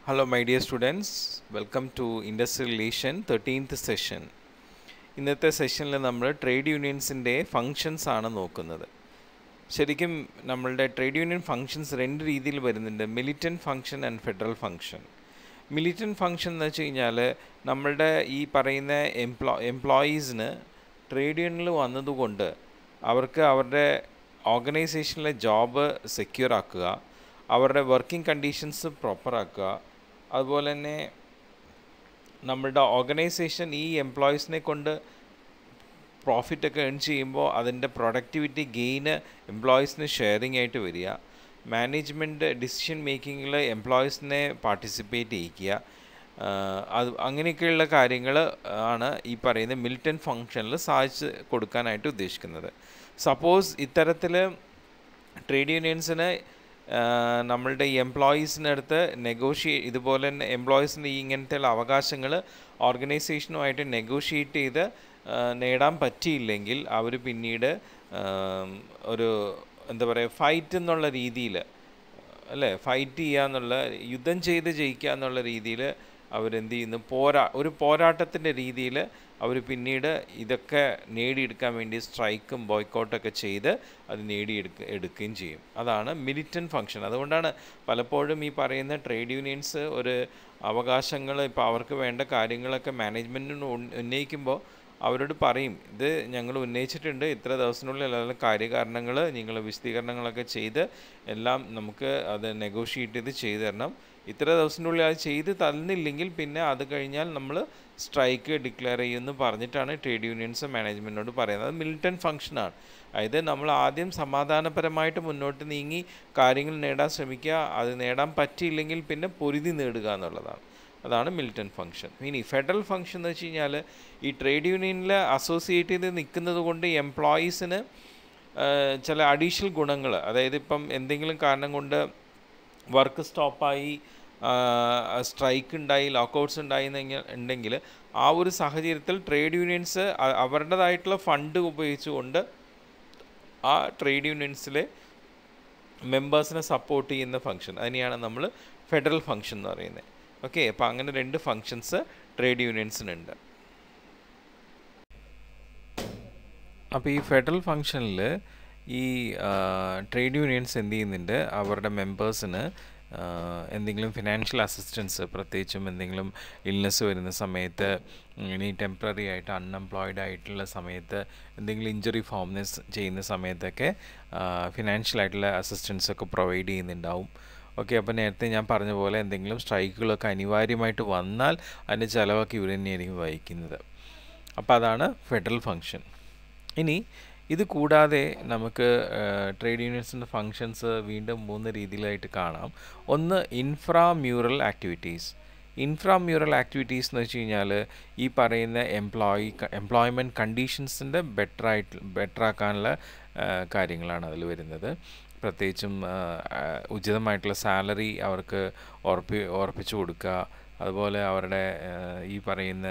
Hello my dear students, welcome to Industrial Relation 13th session. ഇന്നത്തെ സെഷനിൽ നമ്മൾ trade യൂണിയൻസിൻ്റെ functions ആണ് നോക്കുന്നത്. ശരിക്കും നമ്മളുടെ ട്രേഡ് യൂണിയൻ ഫങ്ഷൻസ് രണ്ട് രീതിയിൽ വരുന്നുണ്ട്, militant function and federal function. Militant function എന്ന് വെച്ച് കഴിഞ്ഞാൽ നമ്മളുടെ ഈ പറയുന്ന എംപ്ലോയീസിന് ട്രേഡ് യൂണിയനിൽ വന്നതുകൊണ്ട് അവർക്ക് അവരുടെ ഓർഗനൈസേഷനിലെ ജോബ് സെക്യൂർ ആക്കുക, അവരുടെ വർക്കിംഗ് കണ്ടീഷൻസ് പ്രോപ്പർ ആക്കുക, അതുപോലെ തന്നെ നമ്മളുടെ ഓർഗനൈസേഷൻ ഈ എംപ്ലോയീസിനെ കൊണ്ട് പ്രോഫിറ്റൊക്കെ ഏൺ ചെയ്യുമ്പോൾ അതിൻ്റെ പ്രൊഡക്ടിവിറ്റി ഗെയിന് എംപ്ലോയീസിന് ഷെയറിംഗ് ആയിട്ട് വരിക, മാനേജ്മെൻറ്റ് ഡിസിഷൻ മേക്കിങ്ങിൽ എംപ്ലോയീസിനെ പാർട്ടിസിപ്പേറ്റ് ചെയ്യിക്കുക, അത് അങ്ങനെയൊക്കെയുള്ള കാര്യങ്ങൾ ആണ് ഈ പറയുന്ന മിലിറ്റൻറ്റ് ഫങ്ഷനിൽ സാധിച്ച് കൊടുക്കാനായിട്ട് ഉദ്ദേശിക്കുന്നത്. സപ്പോസ് ഇത്തരത്തിൽ ട്രേഡ് യൂണിയൻസിന് നമ്മളുടെ ഈ എംപ്ലോയീസിനടുത്ത് ഇതുപോലെ തന്നെ എംപ്ലോയീസിൻ്റെ ഈ ഇങ്ങനത്തെ അവകാശങ്ങൾ ഓർഗനൈസേഷനുമായിട്ട് നെഗോഷിയേറ്റ് ചെയ്ത് നേടാൻ പറ്റിയില്ലെങ്കിൽ അവർ പിന്നീട് ഒരു എന്താ പറയുക ഫൈറ്റ് എന്നുള്ള രീതിയിൽ ഫൈറ്റ് ചെയ്യുക എന്നുള്ള, യുദ്ധം ചെയ്ത് ജയിക്കുക എന്നുള്ള രീതിയിൽ അവരെന്ത് ചെയ്യുന്നു, ഒരു പോരാട്ടത്തിൻ്റെ രീതിയിൽ അവർ പിന്നീട് ഇതൊക്കെ നേടിയെടുക്കാൻ വേണ്ടി സ്ട്രൈക്കും ബോയ്ക്കോട്ടൊക്കെ ചെയ്ത് അത് എടുക്കുകയും ചെയ്യും. അതാണ് മിലിറ്റൻറ്റ് ഫങ്ഷൻ. അതുകൊണ്ടാണ് പലപ്പോഴും ഈ പറയുന്ന ട്രേഡ് യൂണിയൻസ് ഒരു അവകാശങ്ങൾ ഇപ്പോൾ അവർക്ക് വേണ്ട കാര്യങ്ങളൊക്കെ മാനേജ്മെൻറ്റിന് ഉന്നയിക്കുമ്പോൾ അവരോട് പറയും, ഇത് ഞങ്ങൾ ഉന്നയിച്ചിട്ടുണ്ട്, ഇത്ര ദിവസത്തിനുള്ളിൽ എല്ലാ കാര്യകാരണങ്ങൾ നിങ്ങൾ വിശദീകരണങ്ങളൊക്കെ ചെയ്ത് എല്ലാം നമുക്ക് അത് നെഗോഷിയേറ്റ് ചെയ്ത് തരണം. ഇത്ര ദിവസത്തിനുള്ളിൽ അത് ചെയ്ത് തന്നില്ലെങ്കിൽ പിന്നെ അത് കഴിഞ്ഞാൽ നമ്മൾ സ്ട്രൈക്ക് ഡിക്ലെയർ ചെയ്യുമെന്ന് പറഞ്ഞിട്ടാണ് ട്രേഡ് യൂണിയൻസ് മാനേജ്മെൻറ്റിനോട് പറയുന്നത്. അത് മിലിറ്റൻറ്റ് ഫങ്ഷനാണ്. അതായത് നമ്മൾ ആദ്യം സമാധാനപരമായിട്ട് മുന്നോട്ട് നീങ്ങി കാര്യങ്ങൾ നേടാൻ ശ്രമിക്കുക, അത് നേടാൻ പറ്റിയില്ലെങ്കിൽ പിന്നെ പൊരുതി നേടുക എന്നുള്ളതാണ്. അതാണ് മിലിറ്റൻറ്റ് ഫങ്ഷൻ. ഇനി ഫെഡറൽ ഫങ്ഷൻ എന്ന് വെച്ച് കഴിഞ്ഞാൽ ഈ ട്രേഡ് യൂണിയനിൽ അസോസിയേറ്റ് ചെയ്ത് നിൽക്കുന്നത് കൊണ്ട് എംപ്ലോയീസിന് ചില അഡീഷണൽ ഗുണങ്ങൾ, അതായത് ഇപ്പം എന്തെങ്കിലും കാരണം കൊണ്ട് വർക്ക് സ്റ്റോപ്പായി, സ്ട്രൈക്ക് ഉണ്ടായി, ലോക്കൗട്ട്സ് ഉണ്ടെങ്കിൽ ആ ഒരു സാഹചര്യത്തിൽ ട്രേഡ് യൂണിയൻസ് അവരുടേതായിട്ടുള്ള ഫണ്ട് ഉപയോഗിച്ചുകൊണ്ട് ആ ട്രേഡ് യൂണിയൻസിലെ മെമ്പേഴ്സിനെ സപ്പോർട്ട് ചെയ്യുന്ന ഫങ്ഷൻ, അതിനെയാണ് നമ്മൾ ഫെഡറൽ ഫങ്ഷൻ എന്ന് പറയുന്നത്. ഓക്കെ, അപ്പോൾ അങ്ങനെ രണ്ട് ഫങ്ഷൻസ് ട്രേഡ് യൂണിയൻസിനുണ്ട്. അപ്പോൾ ഈ ഫെഡറൽ ഫങ്ഷനിൽ ഈ ട്രേഡ് യൂണിയൻസ് എന്ത് ചെയ്യുന്നുണ്ട്, അവരുടെ മെമ്പേഴ്സിന് എന്തെങ്കിലും ഫിനാൻഷ്യൽ അസിസ്റ്റൻസ്, പ്രത്യേകിച്ചും എന്തെങ്കിലും ഇൽനെസ് വരുന്ന സമയത്ത്, ഇനി ടെമ്പററി ആയിട്ട് അൺഎംപ്ലോയിഡ് ആയിട്ടുള്ള സമയത്ത്, എന്തെങ്കിലും ഇഞ്ചറി ഫോംനെസ് ചെയ്യുന്ന സമയത്തൊക്കെ ഫിനാൻഷ്യലായിട്ടുള്ള അസിസ്റ്റൻസൊക്കെ പ്രൊവൈഡ് ചെയ്യുന്നുണ്ടാവും. ഓക്കെ, അപ്പോൾ നേരത്തെ ഞാൻ പറഞ്ഞ പോലെ എന്തെങ്കിലും സ്ട്രൈക്കുകളൊക്കെ അനിവാര്യമായിട്ട് വന്നാൽ അതിൻ്റെ ചിലവൊക്കെ ഇവർ തന്നെയായിരിക്കും വഹിക്കുന്നത്. അപ്പോൾ അതാണ് ഫെഡറൽ ഫങ്ഷൻ. ഇനി ഇത് കൂടാതെ നമുക്ക് ട്രേഡ് യൂണിയൻസിൻ്റെ ഫങ്ഷൻസ് വീണ്ടും 3 രീതിയിലായിട്ട് കാണാം. ഒന്ന് ഇൻഫ്രാമ്യൂറൽ ആക്ടിവിറ്റീസ്. ഇൻഫ്രാമ്യൂറൽ ആക്ടിവിറ്റീസ് എന്ന് വെച്ച് കഴിഞ്ഞാൽ ഈ പറയുന്ന എംപ്ലോയ്മെൻറ്റ് കണ്ടീഷൻസിൻ്റെ ബെറ്ററാക്കാനുള്ള കാര്യങ്ങളാണ് അതിൽ വരുന്നത്. പ്രത്യേകിച്ചും ഉചിതമായിട്ടുള്ള സാലറി അവർക്ക് ഉറപ്പിച്ചു കൊടുക്കുക, അതുപോലെ അവരുടെ ഈ പറയുന്ന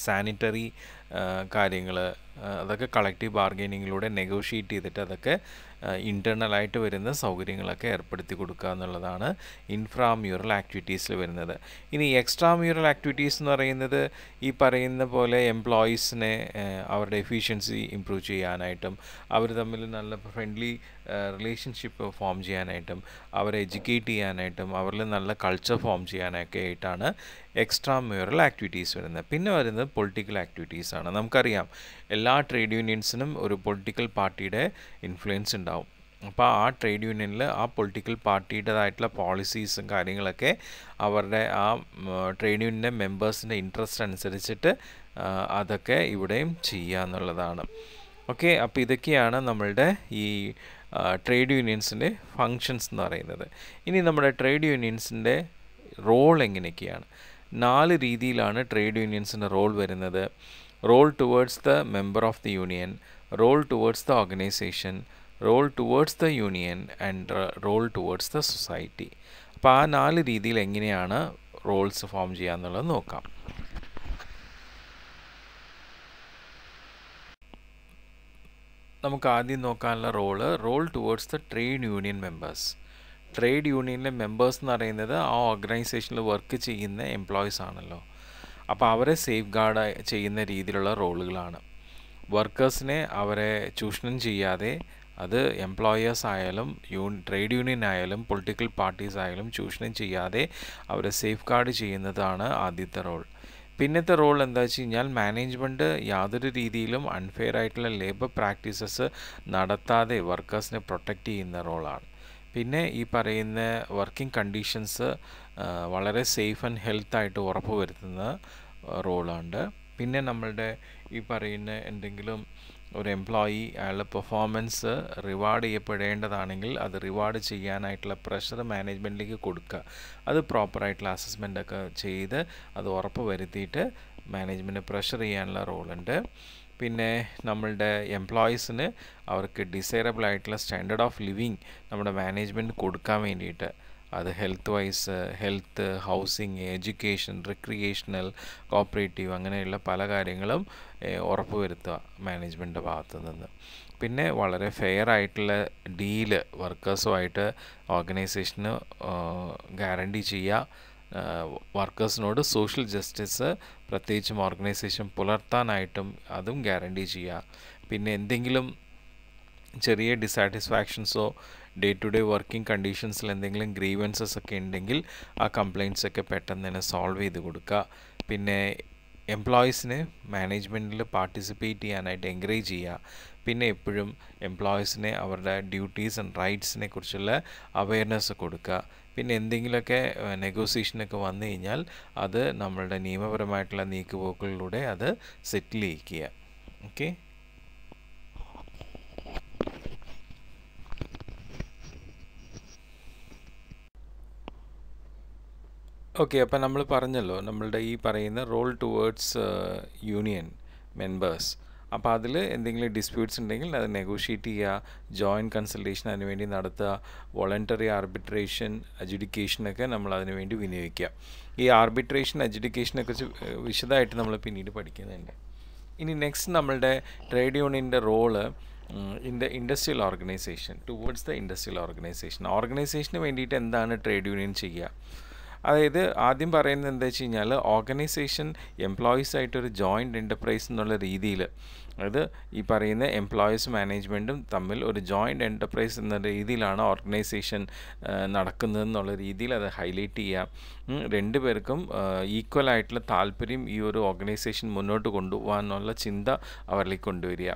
സാനിറ്ററി കാര്യങ്ങൾ, അതൊക്കെ കളക്റ്റീവ് ബാർഗൈനിങ്ങിലൂടെ നെഗോഷിയേറ്റ് ചെയ്തിട്ട് അതൊക്കെ ഇൻറ്റേർണലായിട്ട് വരുന്ന സൗകര്യങ്ങളൊക്കെ ഏർപ്പെടുത്തി കൊടുക്കുക എന്നുള്ളതാണ് ഇൻഫ്രാമ്യൂറൽ ആക്ടിവിറ്റീസിൽ വരുന്നത്. ഇനി എക്സ്ട്രാമ്യൂറൽ ആക്ടിവിറ്റീസ് എന്ന് പറയുന്നത് ഈ പറയുന്ന പോലെ എംപ്ലോയീസിനെ അവരുടെ എഫിഷ്യൻസി ഇംപ്രൂവ് ചെയ്യാനായിട്ടും അവർ തമ്മിൽ നല്ല ഫ്രണ്ട്ലി റിലേഷൻഷിപ്പ് ഫോം ചെയ്യാനായിട്ടും അവരെ എഡ്യൂക്കേറ്റ് ചെയ്യാനായിട്ടും അവരിൽ നല്ല കൾച്ചർ ഫോം ചെയ്യാനൊക്കെ ആയിട്ടാണ് എക്സ്ട്രാമ്യൂറൽ ആക്ടിവിറ്റീസ് വരുന്നത്. പിന്നെ വരുന്നത് പൊളിറ്റിക്കൽ ആക്ടിവിറ്റീസാണ്. നമുക്കറിയാം എല്ലാ ട്രേഡ് യൂണിയൻസിനും ഒരു പൊളിറ്റിക്കൽ പാർട്ടിയുടെ ഇൻഫ്ലുവൻസ് ഉണ്ടാവും. അപ്പോൾ ആ ട്രേഡ് യൂണിയനിൽ ആ പൊളിറ്റിക്കൽ പാർട്ടിയുടേതായിട്ടുള്ള പോളിസീസും കാര്യങ്ങളൊക്കെ അവരുടെ ആ ട്രേഡ് യൂണിയൻ്റെ മെമ്പേഴ്സിൻ്റെ ഇൻട്രസ്റ്റ് അനുസരിച്ചിട്ട് അതൊക്കെ ഇവിടെയും ചെയ്യുക എന്നുള്ളതാണ്. ഓക്കെ, അപ്പോൾ ഇതൊക്കെയാണ് നമ്മളുടെ ഈ ട്രേഡ് യൂണിയൻസിൻ്റെ ഫങ്ഷൻസ് എന്ന് പറയുന്നത്. ഇനി നമ്മുടെ ട്രേഡ് യൂണിയൻസിൻ്റെ റോൾ എങ്ങനെയൊക്കെയാണ്? 4 രീതിയിലാണ് ട്രേഡ് യൂണിയൻസിൻ്റെ റോൾ വരുന്നത്. Role towards the member of the union, role towards the organisation, role towards the union and role towards the society. അപ്പോൾ ആ 4 രീതിയിൽ എങ്ങനെയാണ് റോൾസ് ഫോം ചെയ്യുക എന്നുള്ളത് നോക്കാം. നമുക്ക് ആദ്യം നോക്കാനുള്ള role towards the trade union members. Trade യൂണിയനിലെ മെമ്പേഴ്സ് എന്ന് പറയുന്നത് ആ ഓർഗനൈസേഷനിൽ വർക്ക് ചെയ്യുന്ന എംപ്ലോയീസ് ആണല്ലോ. അപ്പോൾ അവരെ സേഫ് ഗാർഡ് ചെയ്യുന്ന രീതിയിലുള്ള റോളുകളാണ്. വർക്കേഴ്സിനെ അവരെ ചൂഷണം ചെയ്യാതെ, അത് എംപ്ലോയേഴ്സ് ആയാലും ട്രേഡ് യൂണിയൻ ആയാലും പൊളിറ്റിക്കൽ പാർട്ടീസ് ആയാലും ചൂഷണം ചെയ്യാതെ അവരെ സേഫ് ഗാർഡ് ചെയ്യുന്നതാണ് ആദ്യത്തെ റോൾ. പിന്നത്തെ റോൾ എന്താ വെച്ച് കഴിഞ്ഞാൽ മാനേജ്മെൻറ്റ് യാതൊരു രീതിയിലും അൺഫെയർ ആയിട്ടുള്ള ലേബർ പ്രാക്ടീസസ് നടത്താതെ വർക്കേഴ്സിനെ പ്രൊട്ടക്റ്റ് ചെയ്യുന്ന റോളാണ്. പിന്നെ ഈ പറയുന്ന വർക്കിംഗ് കണ്ടീഷൻസ് വളരെ സേഫ് ആൻഡ് ഹെൽത്തായിട്ട് ഉറപ്പ് വരുത്തുന്ന റോളുണ്ട്. പിന്നെ നമ്മളുടെ ഈ പറയുന്ന എന്തെങ്കിലും ഒരു എംപ്ലോയി അയാളുടെ പെർഫോമൻസ് റിവാർഡ് ചെയ്യപ്പെടേണ്ടതാണെങ്കിൽ അത് റിവാർഡ് ചെയ്യാനായിട്ടുള്ള പ്രഷർ മാനേജ്മെൻറ്റിലേക്ക് കൊടുക്കുക. അത് പ്രോപ്പറായിട്ടുള്ള അസസ്മെൻ്റൊക്കെ ചെയ്ത് അത് ഉറപ്പ് വരുത്തിയിട്ട് മാനേജ്മെൻറ്റ് പ്രഷർ ചെയ്യാനുള്ള റോളുണ്ട്. പിന്നെ നമ്മളുടെ എംപ്ലോയീസിന് അവർക്ക് ഡിസൈറബിൾ ആയിട്ടുള്ള സ്റ്റാൻഡേർഡ് ഓഫ് ലിവിങ് നമ്മുടെ മാനേജ്മെൻറ്റ് കൊടുക്കാൻ വേണ്ടിയിട്ട്, അത് health, housing, education, recreational, cooperative, അങ്ങനെയുള്ള പല കാര്യങ്ങളും ഉറപ്പ് വരുത്തുക മാനേജ്മെൻറ്റിൻ്റെ ഭാഗത്തു നിന്ന്. പിന്നെ വളരെ ഫെയർ ആയിട്ടുള്ള ഡീല് വർക്കേഴ്സുമായിട്ട് ഓർഗനൈസേഷന് ഗ്യാരണ്ടി ചെയ്യുക. വർക്കേഴ്സിനോട് സോഷ്യൽ ജസ്റ്റിസ് പ്രത്യേകിച്ചും ഓർഗനൈസേഷൻ പുലർത്താനായിട്ടും അതും ഗ്യാരണ്ടി ചെയ്യുക. പിന്നെ എന്തെങ്കിലും ചെറിയ ഡിസാറ്റിസ്ഫാക്ഷൻസോ ഡേ ടു ഡേ വർക്കിംഗ് കണ്ടീഷൻസിൽ എന്തെങ്കിലും ഗ്രീവൻസസ് ഒക്കെ ഉണ്ടെങ്കിൽ ആ കംപ്ലയിൻറ്റ്സ് ഒക്കെ പെട്ടെന്ന് തന്നെ സോൾവ് ചെയ്ത് കൊടുക്കുക. പിന്നെ എംപ്ലോയീസിനെ മാനേജ്മെൻറ്റിൽ പാർട്ടിസിപ്പേറ്റ് ചെയ്യാനായിട്ട് എൻകറേജ് ചെയ്യുക. പിന്നെ എപ്പോഴും എംപ്ലോയീസിനെ അവരുടെ ഡ്യൂട്ടീസ് ആൻഡ് റൈറ്റ്സിനെ കുറിച്ചുള്ള അവയർനെസ് കൊടുക്കുക. പിന്നെ എന്തെങ്കിലുമൊക്കെ നെഗോസിയേഷനൊക്കെ വന്നു കഴിഞ്ഞാൽ അത് നമ്മളുടെ നിയമപരമായിട്ടുള്ള നീക്കുപോക്കുകളിലൂടെ അത് സെറ്റിൽ ചെയ്യിക്കുക. ഓക്കെ. ഓക്കെ, അപ്പോൾ നമ്മൾ പറഞ്ഞല്ലോ നമ്മളുടെ ഈ പറയുന്ന റോൾ ടുവേർഡ്സ് യൂണിയൻ മെമ്പേഴ്സ്. അപ്പോൾ അതിൽ എന്തെങ്കിലും ഡിസ്പ്യൂട്ട്സ് ഉണ്ടെങ്കിൽ അത് നെഗോഷിയേറ്റ് ചെയ്യുക, ജോയിൻറ്റ് കൺസൾട്ടേഷൻ അതിനുവേണ്ടി നടത്തുക, വോളണ്ടറി ആർബിട്രേഷൻ, അഡ്ജുഡിക്കേഷനൊക്കെ നമ്മൾ അതിനു വേണ്ടി വിനിയോഗിക്കുക. ഈ ആർബിട്രേഷൻ, അഡ്ജുഡിക്കേഷനെക്കുറിച്ച് വിശദമായിട്ട് നമ്മൾ പിന്നീട് പഠിക്കുന്നുണ്ട്. ഇനി നെക്സ്റ്റ് നമ്മളുടെ ട്രേഡ് യൂണിയൻ്റെ role industrial organisation, towards the industrial ഓർഗനൈസേഷന് വേണ്ടിയിട്ട് എന്താണ് ട്രേഡ് യൂണിയൻ ചെയ്യുക. അതായത് ആദ്യം പറയുന്നത് എന്താ വെച്ച് കഴിഞ്ഞാൽ ഓർഗനൈസേഷൻ എംപ്ലോയീസായിട്ടൊരു ജോയിൻറ്റ് എൻ്റർപ്രൈസ് എന്നുള്ള രീതിയിൽ, അതായത് ഈ പറയുന്ന എംപ്ലോയീസ് മാനേജ്മെൻറ്റും തമ്മിൽ ഒരു ജോയിൻറ്റ് എൻ്റർപ്രൈസ് എന്ന രീതിയിലാണ് ഓർഗനൈസേഷൻ നടക്കുന്നതെന്നുള്ള രീതിയിൽ അത് ഹൈലൈറ്റ് ചെയ്യുക. രണ്ടു പേർക്കും ഈക്വൽ ആയിട്ടുള്ള താല്പര്യം ഈ ഒരു ഓർഗനൈസേഷൻ മുന്നോട്ട് കൊണ്ടുപോകാനുള്ള ചിന്ത അവരിലേക്ക് കൊണ്ടുവരിക.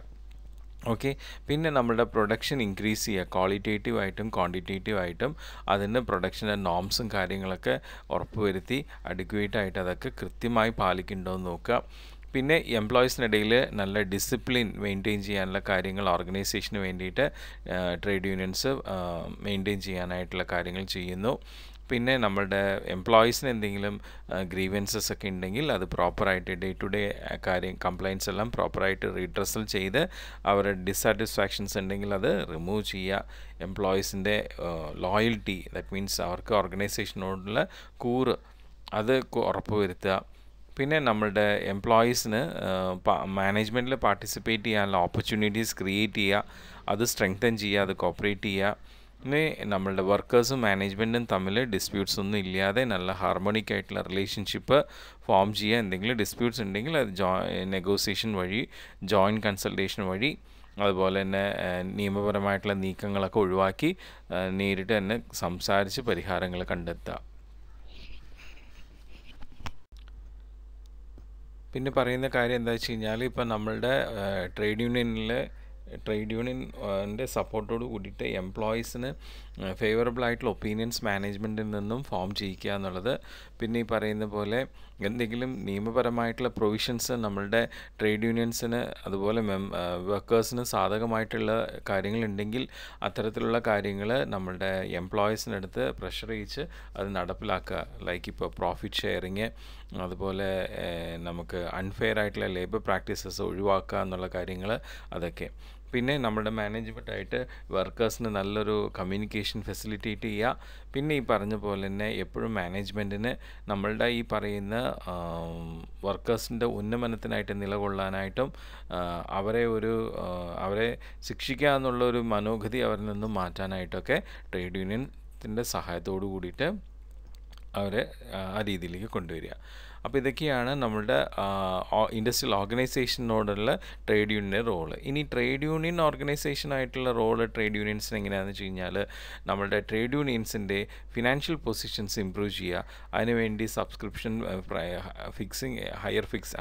ഓക്കെ. പിന്നെ നമ്മളുടെ പ്രൊഡക്ഷൻ ഇൻക്രീസ് ചെയ്യുക, ക്വാളിറ്റേറ്റീവായിട്ടും ക്വാണ്ടിറ്റേറ്റീവായിട്ടും അതിൻ്റെ പ്രൊഡക്ഷൻ്റെ നോംസും കാര്യങ്ങളൊക്കെ ഉറപ്പുവരുത്തി അഡിക്വേറ്റായിട്ട് അതൊക്കെ കൃത്യമായി പാലിക്കുന്നുണ്ടോ എന്ന് നോക്കുക. പിന്നെ എംപ്ലോയീസിനിടയിൽ നല്ല ഡിസിപ്ലിൻ മെയിൻറ്റെയിൻ ചെയ്യാനുള്ള കാര്യങ്ങൾ ഓർഗനൈസേഷന് വേണ്ടിയിട്ട് ട്രേഡ് യൂണിയൻസ് മെയിൻറ്റെയിൻ ചെയ്യാനായിട്ടുള്ള കാര്യങ്ങൾ ചെയ്യുന്നു. പിന്നെ നമ്മളുടെ എംപ്ലോയീസിന് എന്തെങ്കിലും ഗ്രീവൻസസ് ഒക്കെ ഉണ്ടെങ്കിൽ അത് പ്രോപ്പറായിട്ട് ഡേ ടു ഡേ കംപ്ലയിൻറ്റ്സ് എല്ലാം പ്രോപ്പറായിട്ട് റീഡ്രസൽ ചെയ്ത് അവരുടെ ഡിസാറ്റിസ്ഫാക്ഷൻസ് ഉണ്ടെങ്കിൽ അത് റിമൂവ് ചെയ്യുക. എംപ്ലോയീസിൻ്റെ ലോയൽറ്റി, ദാറ്റ് മീൻസ് അവർക്ക് ഓർഗനൈസേഷനോടുള്ള കൂറ്, അത് ഉറപ്പുവരുത്തുക. പിന്നെ നമ്മളുടെ എംപ്ലോയീസിന് മാനേജ്മെൻറ്റിൽ പാർട്ടിസിപ്പേറ്റ് ചെയ്യാനുള്ള ഓപ്പർച്യൂണിറ്റീസ് ക്രിയേറ്റ് ചെയ്യുക, അത് സ്ട്രെങ്തൻ ചെയ്യുക, അത് കോപ്പറേറ്റ് ചെയ്യുക. പിന്നെ നമ്മളുടെ വർക്കേഴ്സും മാനേജ്മെൻറ്റും തമ്മിൽ ഡിസ്പ്യൂട്ട്സ് ഒന്നും ഇല്ലാതെ നല്ല ഹാർമോണിക് ആയിട്ടുള്ള റിലേഷൻഷിപ്പ് ഫോം ചെയ്യുക. എന്തെങ്കിലും ഡിസ്പ്യൂട്ട്സ് ഉണ്ടെങ്കിൽ അത് നെഗോസിയേഷൻ വഴി, ജോയിൻറ്റ് കൺസൾട്ടേഷൻ വഴി, അതുപോലെ തന്നെ നിയമപരമായിട്ടുള്ള നീക്കങ്ങളൊക്കെ ഒഴിവാക്കി നേരിട്ട് തന്നെ സംസാരിച്ച് പരിഹാരങ്ങൾ കണ്ടെത്തുക. പിന്നെ പറയുന്ന കാര്യം എന്താ വെച്ച് കഴിഞ്ഞാൽ, ഇപ്പം നമ്മളുടെ ട്രേഡ് യൂണിയൻ്റെ സപ്പോർട്ടോട് കൂടിയിട്ട് എംപ്ലോയീസിന് ഫേവറബിൾ ആയിട്ടുള്ള ഒപ്പീനിയൻസ് മാനേജ്മെൻറ്റിൽ നിന്നും ഫോം ചെയ്യിക്കുക എന്നുള്ളത്. പിന്നെ ഈ പറയുന്ന പോലെ എന്തെങ്കിലും നിയമപരമായിട്ടുള്ള പ്രൊവിഷൻസ് നമ്മളുടെ ട്രേഡ് യൂണിയൻസിന് അതുപോലെ വർക്കേഴ്സിന് സാധകമായിട്ടുള്ള കാര്യങ്ങളുണ്ടെങ്കിൽ അത്തരത്തിലുള്ള കാര്യങ്ങൾ നമ്മളുടെ എംപ്ലോയീസിനടുത്ത് പ്രഷർ ചെയ്യിച്ച് അത് നടപ്പിലാക്കുക. ലൈക്ക് ഇപ്പോൾ പ്രോഫിറ്റ് ഷെയറിങ്, അതുപോലെ നമുക്ക് അൺഫെയർ ആയിട്ടുള്ള ലേബർ പ്രാക്ടീസസ് ഒഴിവാക്കുക എന്നുള്ള കാര്യങ്ങൾ, അതൊക്കെ. പിന്നെ നമ്മുടെ മാനേജ്മെൻറ്റായിട്ട് വർക്കേഴ്സിന് നല്ലൊരു കമ്മ്യൂണിക്കേഷൻ ഫെസിലിറ്റേറ്റ് ചെയ്യുക. പിന്നെ ഈ പറഞ്ഞ പോലെ തന്നെ എപ്പോഴും മാനേജ്മെൻറ്റിന് നമ്മളുടെ ഈ പറയുന്ന വർക്കേഴ്സിൻ്റെ ഉന്നമനത്തിനായിട്ട് നിലകൊള്ളാനായിട്ടും അവരെ ശിക്ഷിക്കുക എന്നുള്ളൊരു മനോഗതി അവരിൽ നിന്നും മാറ്റാനായിട്ടൊക്കെ ട്രേഡ് യൂണിയൻ നിയമത്തിൻ്റെ സഹായത്തോടു കൂടിയിട്ട് അവരെ ആ രീതിയിലേക്ക് കൊണ്ടുവരിക. അപ്പോൾ ഇതൊക്കെയാണ് നമ്മളുടെ ഇൻഡസ്ട്രിയൽ ഓർഗനൈസേഷനോടുള്ള ട്രേഡ് യൂണിയൻ്റെ റോള്. ഇനി ട്രേഡ് യൂണിയൻ ഓർഗനൈസേഷനായിട്ടുള്ള റോള് ട്രേഡ് യൂണിയൻസിന് എങ്ങനെയാണെന്ന് വെച്ച് കഴിഞ്ഞാൽ, നമ്മളുടെ ട്രേഡ് യൂണിയൻസിൻ്റെ ഫിനാൻഷ്യൽ പൊസിഷൻസ് ഇമ്പ്രൂവ് ചെയ്യുക, അതിനുവേണ്ടി സബ്സ്ക്രിപ്ഷൻ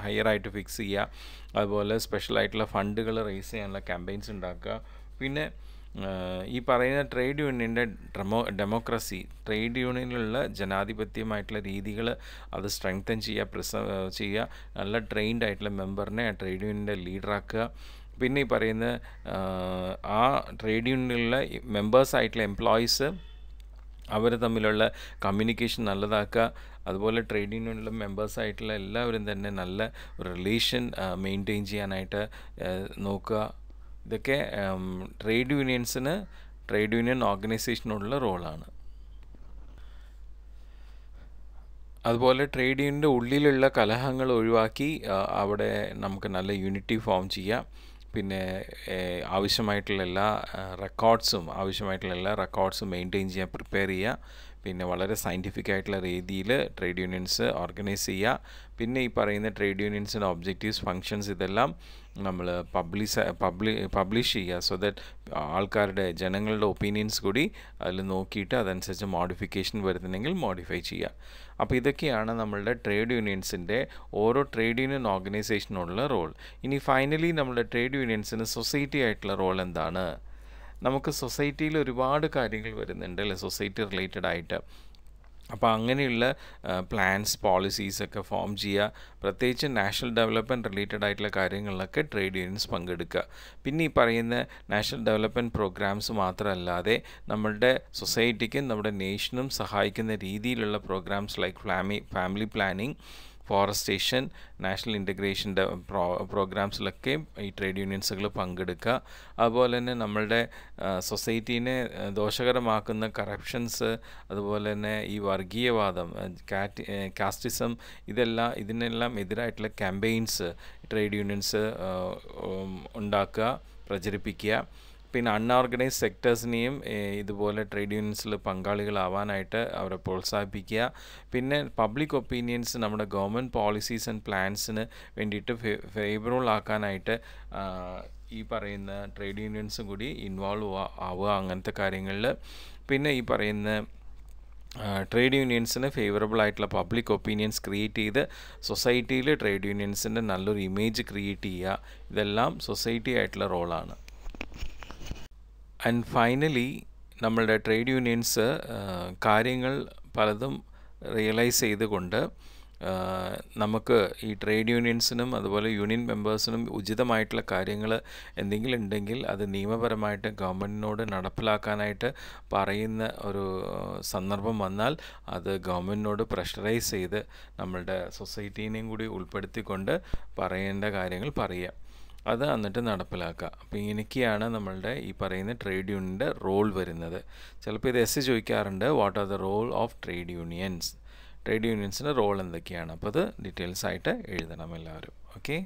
ഹയറായിട്ട് ഫിക്സ് ചെയ്യുക, അതുപോലെ സ്പെഷ്യലായിട്ടുള്ള ഫണ്ടുകൾ റേസ് ചെയ്യാനുള്ള ക്യാമ്പയിൻസ് ഉണ്ടാക്കുക. പിന്നെ ഈ പറയുന്ന ട്രേഡ് യൂണിയൻ്റെ ഡെമോക്രസി, ട്രേഡ് യൂണിയനിലുള്ള ജനാധിപത്യമായിട്ടുള്ള രീതികൾ അത് സ്ട്രെങ്തൻ ചെയ്യുക, നല്ല ട്രെയിൻഡ് ആയിട്ടുള്ള മെമ്പറിനെ ആ ട്രേഡ് യൂണിയൻ്റെ ലീഡറാക്കുക. പിന്നെ ഈ പറയുന്ന ആ ട്രേഡ് യൂണിയനിലുള്ള മെമ്പേഴ്സായിട്ടുള്ള എംപ്ലോയീസ് അവർ തമ്മിലുള്ള കമ്മ്യൂണിക്കേഷൻ നല്ലതാക്കുക. അതുപോലെ ട്രേഡ് യൂണിയനിലുള്ള മെമ്പേഴ്സായിട്ടുള്ള എല്ലാവരും തന്നെ നല്ല റിലേഷൻ മെയിൻറ്റെയിൻ ചെയ്യാനായിട്ട് നോക്കുക. ഇതൊക്കെ ട്രേഡ് യൂണിയൻസിന് ട്രേഡ് യൂണിയൻ ഓർഗനൈസേഷനോടുള്ള റോളാണ്. അതുപോലെ ട്രേഡ് യൂണിയൻ്റെ ഉള്ളിലുള്ള കലഹങ്ങൾ ഒഴിവാക്കി അവിടെ നമുക്ക് നല്ല യൂണിറ്റി ഫോം ചെയ്യാം. പിന്നെ ആവശ്യമായിട്ടുള്ള എല്ലാ റെക്കോർഡ്സും മെയിൻറ്റെയിൻ ചെയ്യാൻ പ്രിപ്പയർ ചെയ്യുക. പിന്നെ വളരെ സയൻറ്റിഫിക് ആയിട്ടുള്ള രീതിയിൽ ട്രേഡ് യൂണിയൻസ് ഓർഗനൈസ് ചെയ്യുക. പിന്നെ ഈ പറയുന്ന ട്രേഡ് യൂണിയൻസിൻ്റെ ഒബ്ജക്റ്റീവ്സ്, ഫങ്ഷൻസ് ഇതെല്ലാം നമ്മൾ പബ്ലിഷ് ചെയ്യുക. സോ ദാറ്റ് ജനങ്ങളുടെ ഒപ്പീനിയൻസ് കൂടി അതിൽ നോക്കിയിട്ട് അതനുസരിച്ച് മോഡിഫിക്കേഷൻ വരുന്നുണ്ടെങ്കിൽ മോഡിഫൈ ചെയ്യുക. അപ്പോൾ ഇതൊക്കെയാണ് നമ്മളുടെ ട്രേഡ് യൂണിയൻസിൻ്റെ ഓരോ ട്രേഡ് യൂണിയൻ ഓർഗനൈസേഷനുള്ള റോൾ. ഇനി ഫൈനലി നമ്മളുടെ ട്രേഡ് യൂണിയൻസിന് സൊസൈറ്റി ആയിട്ടുള്ള റോൾ എന്താണ്? നമുക്ക് സൊസൈറ്റിയിൽ ഒരുപാട് കാര്യങ്ങൾ വരുന്നുണ്ട് അല്ലേ, സൊസൈറ്റി റിലേറ്റഡ് ആയിട്ട്. അപ്പോൾ അങ്ങനെയുള്ള പ്ലാൻസ്, പോളിസീസൊക്കെ ഫോം ചെയ്യുക. പ്രത്യേകിച്ച് നാഷണൽ ഡെവലപ്മെൻറ്റ് റിലേറ്റഡ് ആയിട്ടുള്ള കാര്യങ്ങളിലൊക്കെ ട്രേഡ് യൂണിയൻസ് പങ്കെടുക്കുക. പിന്നെ ഈ പറയുന്ന നാഷണൽ ഡെവലപ്മെൻറ്റ് പ്രോഗ്രാംസ് മാത്രമല്ലാതെ നമ്മളുടെ സൊസൈറ്റിക്കും നമ്മുടെ നേഷനും സഹായിക്കുന്ന രീതിയിലുള്ള programmes like family planning, forestation, national ഇൻ്റഗ്രേഷൻ്റെ പ്രോഗ്രാംസിലൊക്കെ ഈ ട്രേഡ് യൂണിയൻസുകൾ പങ്കെടുക്കുക. അതുപോലെ തന്നെ നമ്മളുടെ സൊസൈറ്റീനെ ദോഷകരമാക്കുന്ന കറപ്ഷൻസ്, അതുപോലെ തന്നെ ഈ വർഗീയവാദം, കാസ്റ്റിസം, ഇതിനെല്ലാം എതിരായിട്ടുള്ള ക്യാമ്പയിൻസ് ട്രേഡ് യൂണിയൻസ് ഉണ്ടാക്കുക, പ്രചരിപ്പിക്കുക. പിന്നെ അൺഓർഗനൈസ്ഡ് സെക്ടേഴ്സിനെയും ഇതുപോലെ ട്രേഡ് യൂണിയൻസിൽ പങ്കാളികളാവാനായിട്ട് അവരെ പ്രോത്സാഹിപ്പിക്കുക. പിന്നെ പബ്ലിക് ഒപ്പീനിയൻസ് നമ്മുടെ ഗവൺമെൻറ് പോളിസീസ് ആൻഡ് പ്ലാൻസിന് വേണ്ടിയിട്ട് ഫേവറബിൾ ആക്കാനായിട്ട് ഈ പറയുന്ന ട്രേഡ് യൂണിയൻസും കൂടി ഇൻവോൾവ് ആവുക അങ്ങനത്തെ കാര്യങ്ങളിൽ. പിന്നെ ഈ പറയുന്ന ട്രേഡ് യൂണിയൻസിന് ഫേവറബിൾ ആയിട്ടുള്ള പബ്ലിക് ഒപ്പീനിയൻസ് ക്രിയേറ്റ് ചെയ്ത് സൊസൈറ്റിയിൽ ട്രേഡ് യൂണിയൻസിൻ്റെ നല്ലൊരു ഇമേജ് ക്രിയേറ്റ് ചെയ്യുക. ഇതെല്ലാം സൊസൈറ്റി ആയിട്ടുള്ള റോളാണ്. ആൻഡ് ഫൈനലി നമ്മളുടെ ട്രേഡ് യൂണിയൻസ് കാര്യങ്ങൾ പലതും റിയലൈസ് ചെയ്തുകൊണ്ട് നമുക്ക് ഈ ട്രേഡ് യൂണിയൻസിനും അതുപോലെ യൂണിയൻ മെമ്പേഴ്സിനും ഉചിതമായിട്ടുള്ള കാര്യങ്ങൾ എന്തെങ്കിലും ഉണ്ടെങ്കിൽ അത് നിയമപരമായിട്ട് ഗവൺമെൻറ്റിനോട് നടപ്പിലാക്കാനായിട്ട് പറയുന്ന ഒരു സന്ദർഭം വന്നാൽ അത് ഗവൺമെൻറ്റിനോട് പ്രഷറൈസ് ചെയ്ത് നമ്മളുടെ സൊസൈറ്റീനെയും കൂടി ഉൾപ്പെടുത്തിക്കൊണ്ട് പറയേണ്ട കാര്യങ്ങൾ പറയുക, അത് എന്നിട്ട് നടപ്പിലാക്കുക. അപ്പോൾ ഇങ്ങനെയൊക്കെയാണ് നമ്മളുടെ ഈ പറയുന്ന ട്രേഡ് യൂണിയൻ്റെ റോൾ വരുന്നത്. ചിലപ്പോൾ ഇത് ചോദിക്കാറുണ്ട്, what are the role of trade യൂണിയൻസിൻ്റെ റോൾ എന്തൊക്കെയാണ്? അപ്പോൾ അത് ഡീറ്റെയിൽസ് ആയിട്ട് എഴുതണം എല്ലാവരും. ഓക്കെ.